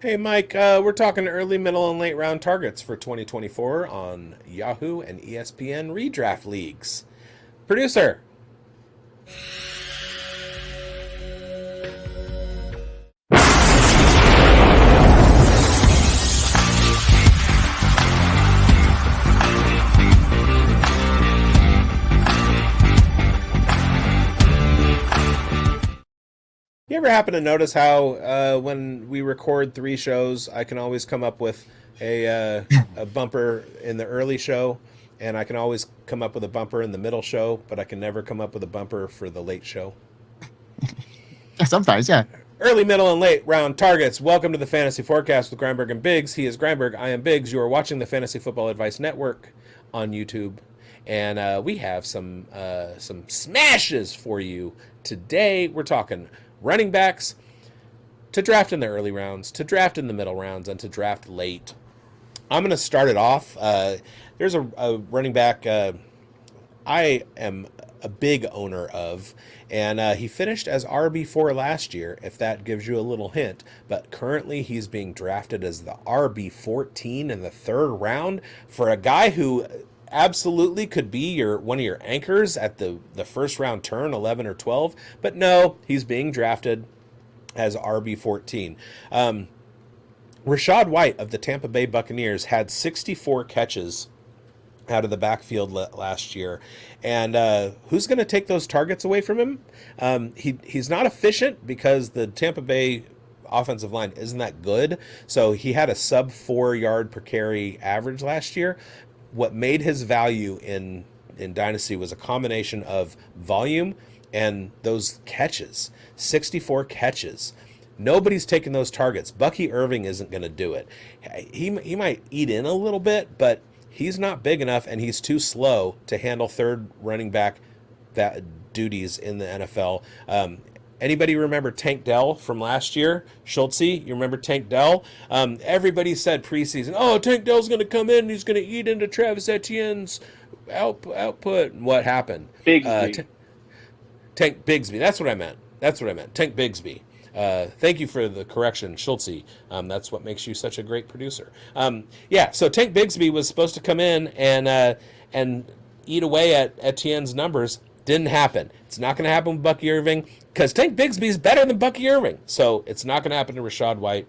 Hey, Mike, we're talking early, middle, and late round targets for 2024 on Yahoo and ESPN redraft leagues. Producer. You ever happen to notice how when we record three shows, I can always come up with a bumper in the early show, and I can always come up with a bumper in the middle show, but I can never come up with a bumper for the late show? Yeah, sometimes, yeah. Early, middle, and late round targets. Welcome to the Fantasy Forecast with Grindberg and Biggs. He is Grindberg. I am Biggs. You are watching the Fantasy Football Advice Network on YouTube, and we have some smashes for you today. We're talking running backs to draft in the early rounds, to draft in the middle rounds, and to draft late. I'm going to start it off. There's a running back I am a big owner of, and he finished as RB4 last year, if that gives you a little hint. But currently, he's being drafted as the RB14 in the third round for a guy who absolutely could be one of your anchors at the first round turn, 11 or 12. But no, he's being drafted as RB14. Rashad White of the Tampa Bay Buccaneers had 64 catches out of the backfield last year. And who's going to take those targets away from him? He's not efficient because the Tampa Bay offensive line isn't that good. So he had a sub 4 yard per carry average last year. What made his value in Dynasty was a combination of volume and those catches. 64 catches. Nobody's taking those targets. Bucky Irving isn't going to do it. He might eat in a little bit, but he's not big enough, and he's too slow to handle third running back duties in the NFL. Anybody remember Tank Dell from last year? Schultze, you remember Tank Dell? Everybody said preseason, oh, Tank Dell's going to come in and he's going to eat into Travis Etienne's output. And what happened? Bigsby. Tank Bigsby. That's what I meant. Tank Bigsby. Thank you for the correction, Schultze. That's what makes you such a great producer. So Tank Bigsby was supposed to come in and eat away at Etienne's numbers. Didn't happen. It's not going to happen with Bucky Irving because Tank Bigsby is better than Bucky Irving. So it's not going to happen to Rashad White.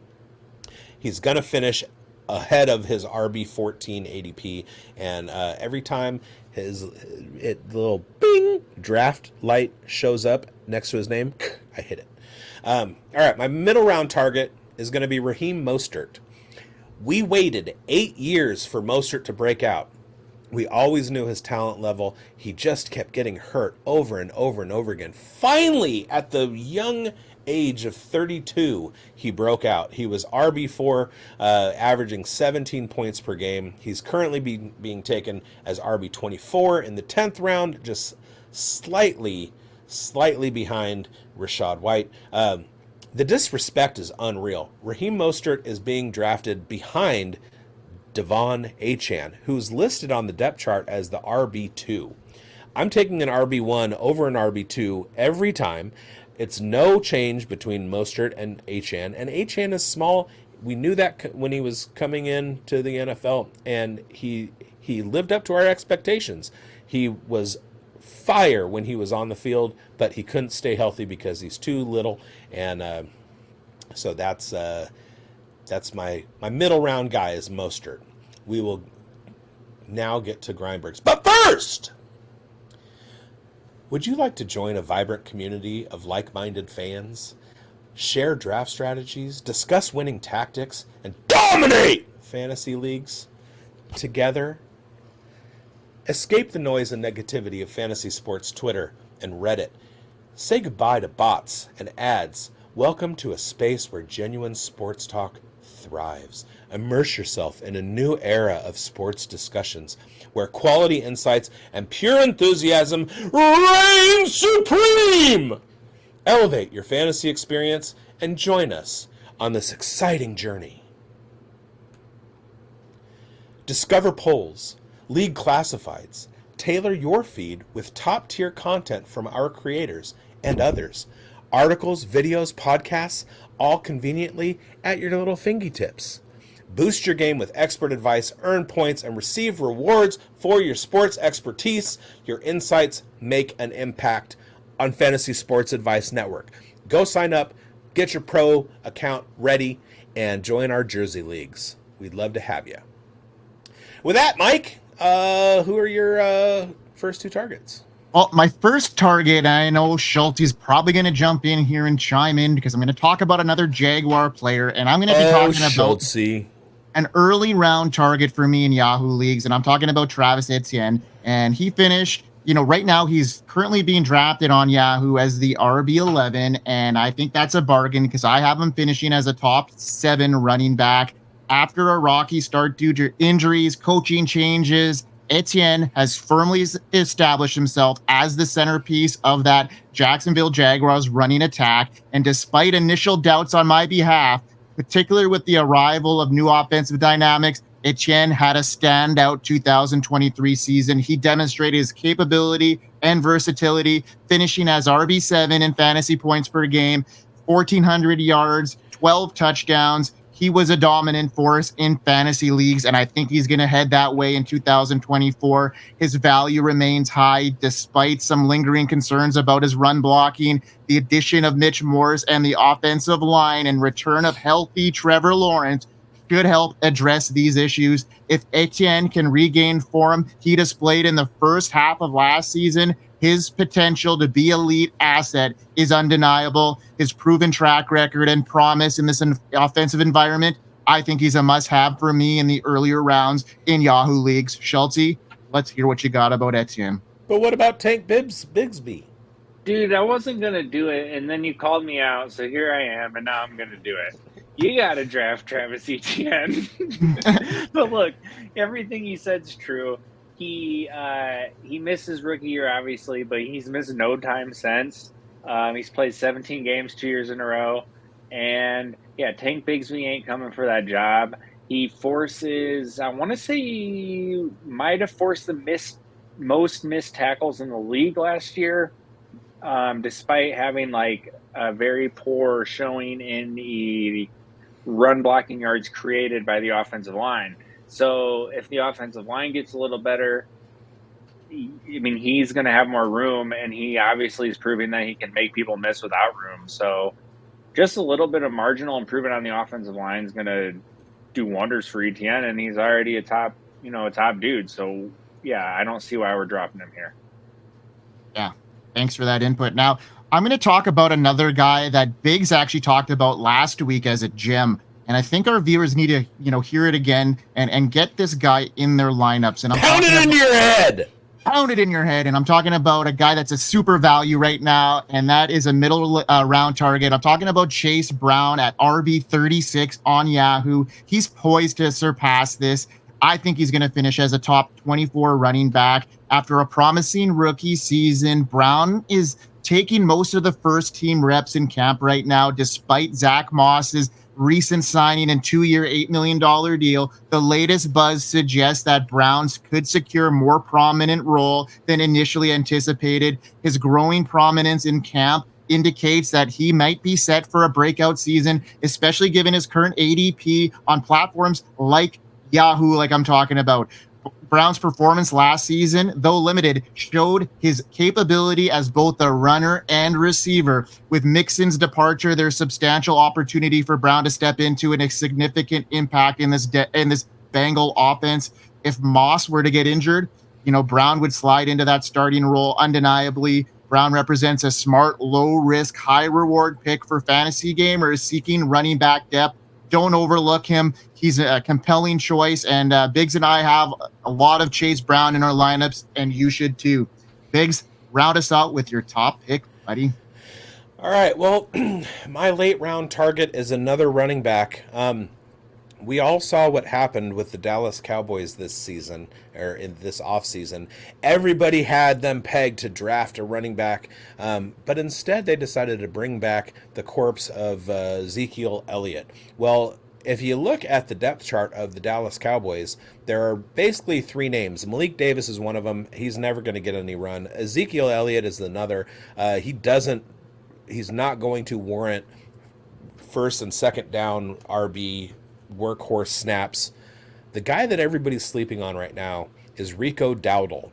He's going to finish ahead of his RB14 ADP. And every time the little bing draft light shows up next to his name, I hit it. All right, my middle round target is going to be Raheem Mostert. We waited 8 years for Mostert to break out. We always knew his talent level. He just kept getting hurt over and over and over again. Finally, at the young age of 32, he broke out. He was RB4, averaging 17 points per game. He's currently being taken as RB24 in the 10th round, just slightly behind Rashad White. The disrespect is unreal. Raheem Mostert is being drafted behind Etienne, who's listed on the depth chart as the RB2. I'm taking an RB1 over an RB2 every time. It's no change between Mostert and Etienne. And Etienne is small. We knew that when he was coming into the NFL, and he lived up to our expectations. He was fire when he was on the field, but he couldn't stay healthy because he's too little. And so that's my middle round guy is Mostert. We will now get to Grindberg's. But first, would you like to join a vibrant community of like-minded fans, share draft strategies, discuss winning tactics, and dominate fantasy leagues together? Escape the noise and negativity of fantasy sports Twitter and Reddit. Say goodbye to bots and ads. Welcome to a space where genuine sports talk thrives. Immerse yourself in a new era of sports discussions where quality insights and pure enthusiasm reign supreme. Elevate your fantasy experience and join us on this exciting journey. Discover polls, league classifieds. Tailor your feed with top-tier content from our creators and others. Articles, videos, podcasts, all conveniently at your little fingertips. Boost your game with expert advice, earn points, and receive rewards for your sports expertise. Your insights make an impact on Fantasy Sports Advice Network. Go sign up, get your pro account ready, and join our Jersey Leagues. We'd love to have you. With that, Mike, who are your first two targets? Well, my first target, I know Schulte's probably going to jump in here and chime in because I'm going to talk about another Jaguar player, and I'm going to be talking about Schulte. an early round target for me in Yahoo leagues, and I'm talking about Travis Etienne. And he finished, right now he's currently being drafted on Yahoo as the RB11, and I think that's a bargain because I have him finishing as a top 7 running back after a rocky start due to injuries, coaching changes. Etienne has firmly established himself as the centerpiece of that Jacksonville Jaguars running attack, and despite initial doubts on my behalf, particularly with the arrival of new offensive dynamics, Etienne had a standout 2023 season. He demonstrated his capability and versatility, finishing as RB7 in fantasy points per game, 1,400 yards, 12 touchdowns. He was a dominant force in fantasy leagues, and I think he's going to head that way in 2024. His value remains high despite some lingering concerns about his run blocking. The addition of Mitch Morse and the offensive line and return of healthy Trevor Lawrence should help address these issues. If Etienne can regain form he displayed in the first half of last season, his potential to be elite asset is undeniable. His proven track record and promise in this offensive environment, I think he's a must-have for me in the earlier rounds in Yahoo leagues. Schulte, let's hear what you got about Etienne. But what about Tank Bigsby? Dude, I wasn't going to do it, and then you called me out, so here I am, and now I'm going to do it. You got to draft Travis Etienne. But look, everything you said is true. He missed his rookie year, obviously, but he's missed no time since. He's played 17 games 2 years in a row. And, yeah, Tank Bigsby ain't coming for that job. He forces, I want to say he might have forced the most missed tackles in the league last year. Despite having like a very poor showing in the run blocking yards created by the offensive line. So if the offensive line gets a little better, he's going to have more room, and he obviously is proving that he can make people miss without room. So just a little bit of marginal improvement on the offensive line is going to do wonders for Etienne, and he's already a top dude. So yeah, I don't see why we're dropping him here. Yeah. Thanks for that input. Now, I'm going to talk about another guy that bigz actually talked about last week as a gem. And I think our viewers need to, hear it again and get this guy in their lineups. And I'm Pound it into your head. Pound it in your head. And I'm talking about a guy that's a super value right now, and that is a middle round target. I'm talking about Chase Brown at RB36 on Yahoo. He's poised to surpass this. I think he's going to finish as a top 24 running back. After a promising rookie season, Brown is taking most of the first team reps in camp right now, despite Zach Moss's recent signing and 2-year, $8 million deal. The latest buzz suggests that Browns could secure more prominent role than initially anticipated. His growing prominence in camp indicates that he might be set for a breakout season, especially given his current ADP on platforms like Yahoo, like I'm talking about. Brown's performance last season, though limited, showed his capability as both a runner and receiver. With Mixon's departure, there's substantial opportunity for Brown to step into a significant impact in this Bengal offense. If Moss were to get injured, Brown would slide into that starting role undeniably. Brown represents a smart, low-risk, high-reward pick for fantasy gamers seeking running back depth. Don't overlook him. He's a compelling choice, and bigz and I have a lot of Chase Brown in our lineups, and you should too. bigz, round us out with your top pick, buddy. All right. Well, my late round target is another running back. We all saw what happened with the Dallas Cowboys this season, or in this offseason. Everybody had them pegged to draft a running back, but instead they decided to bring back the corpse of Ezekiel Elliott. Well, if you look at the depth chart of the Dallas Cowboys, there are basically 3 names. Malik Davis is one of them. He's never going to get any run. Ezekiel Elliott is another. He's not going to warrant first and second down RB workhorse snaps. The guy that everybody's sleeping on right now is Rico Dowdle.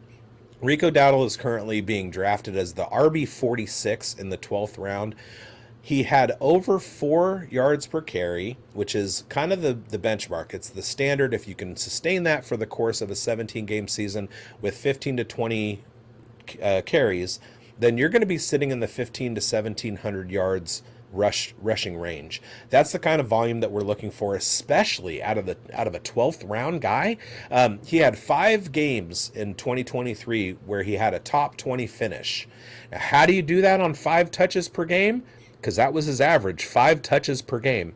Rico Dowdle is currently being drafted as the RB 46 in the 12th round. He had over 4 yards per carry, which is kind of the benchmark. It's the standard. If you can sustain that for the course of a 17-game season with 15 to 20 carries, then you're going to be sitting in the 15 to 1,700 yards rushing range. That's the kind of volume that we're looking for, especially out of a 12th round guy. He had 5 games in 2023 where he had a top 20 finish. Now, how do you do that on 5 touches per game? Because that was his average, 5 touches per game.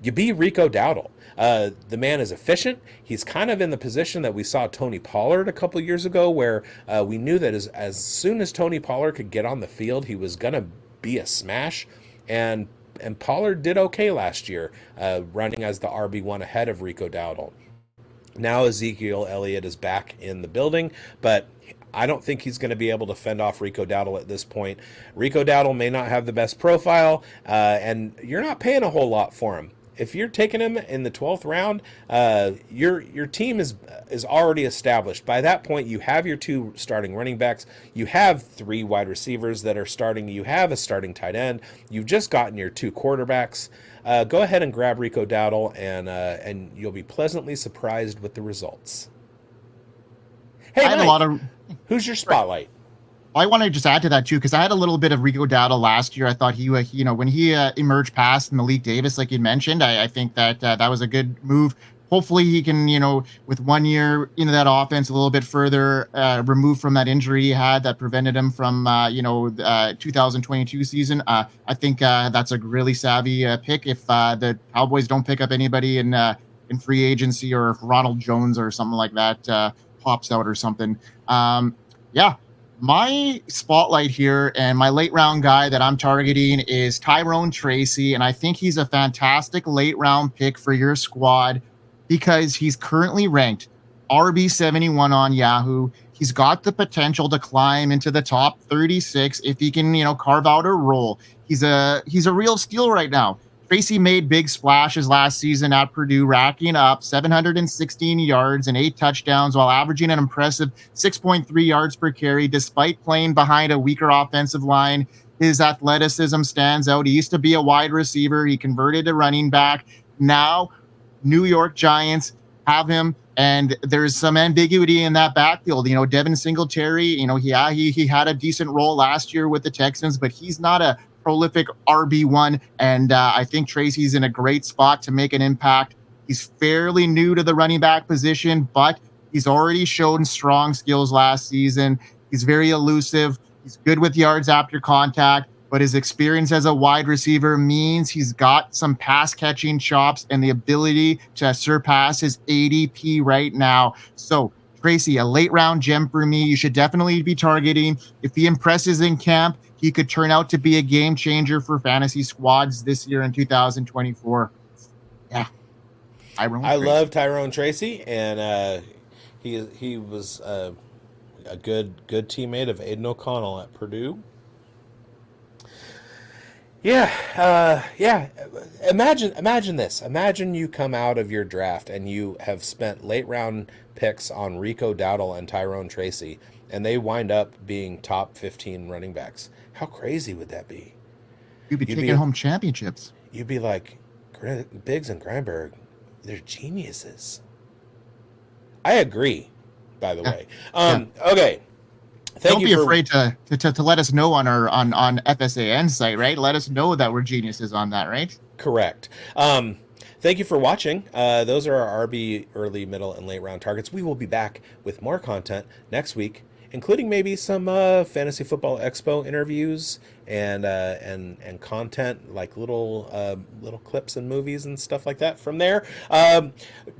You be Rico Dowdle. The man is efficient. He's kind of in the position that we saw Tony Pollard a couple years ago, where we knew that as soon as Tony Pollard could get on the field, he was going to be a smash. And Pollard did okay last year, running as the RB1 ahead of Rico Dowdle. Now Ezekiel Elliott is back in the building, but I don't think he's going to be able to fend off Rico Dowdle at this point. Rico Dowdle may not have the best profile, and you're not paying a whole lot for him. If you're taking him in the 12th round, your team is already established. By that point, you have your 2 starting running backs. You have 3 wide receivers that are starting. You have a starting tight end. You've just gotten your 2 quarterbacks. Go ahead and grab Rico Dowdle, and you'll be pleasantly surprised with the results. Hey, Mike, who's your spotlight? I want to just add to that too, because I had a little bit of Rico Dowdle last year. I thought he when he emerged past Malik Davis, like you mentioned, I think that that was a good move. Hopefully he can, with 1 year into that offense, a little bit further removed from that injury he had that prevented him from, 2022 season. I think that's a really savvy pick if the Cowboys don't pick up anybody in free agency, or if Ronald Jones or something like that pops out or something. My spotlight here and my late round guy that I'm targeting is Tyrone Tracy, and I think he's a fantastic late round pick for your squad because he's currently ranked RB71 on Yahoo. He's got the potential to climb into the top 36 if he can, carve out a role. He's a real steal right now. Tracy made big splashes last season at Purdue, racking up 716 yards and 8 touchdowns while averaging an impressive 6.3 yards per carry, despite playing behind a weaker offensive line. His athleticism stands out. He used to be a wide receiver. He converted to running back. Now, New York Giants have him, and there's some ambiguity in that backfield. Devin Singletary, he had a decent role last year with the Texans, but he's not a prolific RB1, and I think Tracy's in a great spot to make an impact. He's fairly new to the running back position, but he's already shown strong skills last season. He's very elusive. He's good with yards after contact, but his experience as a wide receiver means he's got some pass catching chops and the ability to surpass his ADP right now. So Tracy, a late round gem for me. You should definitely be targeting. If he impresses in camp, he could turn out to be a game changer for fantasy squads this year in 2024. Yeah. I love Tyrone Tracy, and he was a good teammate of Aiden O'Connell at Purdue. Yeah. Imagine this. Imagine you come out of your draft and you have spent late round picks on Rico Dowdle and Tyrone Tracy, and they wind up being top 15 running backs. How crazy would that be? You'd be taking home championships. You'd be like, Biggs and Grindberg, they're geniuses. I agree, by the way. Okay. Don't be afraid to let us know on our on FSAN site, right? Let us know that we're geniuses on that, right? Correct. Thank you for watching. Those are our RB early, middle, and late round targets. We will be back with more content next week, including maybe some Fantasy Football Expo interviews and content like little clips and movies and stuff like that from there.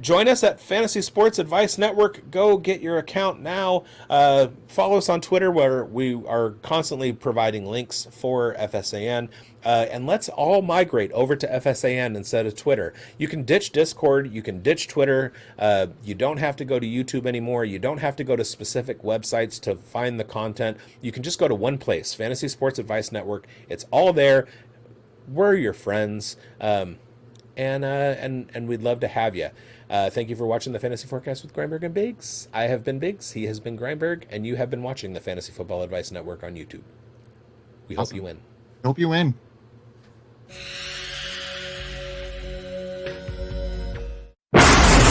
Join us at Fantasy Sports Advice Network. Go get your account now. Follow us on Twitter, where we are constantly providing links for FSAN. And let's all migrate over to FSAN instead of Twitter. You can ditch Discord. You can ditch Twitter. You don't have to go to YouTube anymore. You don't have to go to specific websites to find the content. You can just go to one place, Fantasy Sports Advice Network. It's all there. We're your friends, and we'd love to have you. Thank you for watching the Fantasy Forecast with Grindberg and Biggs. I have been Biggs. He has been Grindberg, and you have been watching the Fantasy Football Advice Network on YouTube. We hope you win. Hope you win.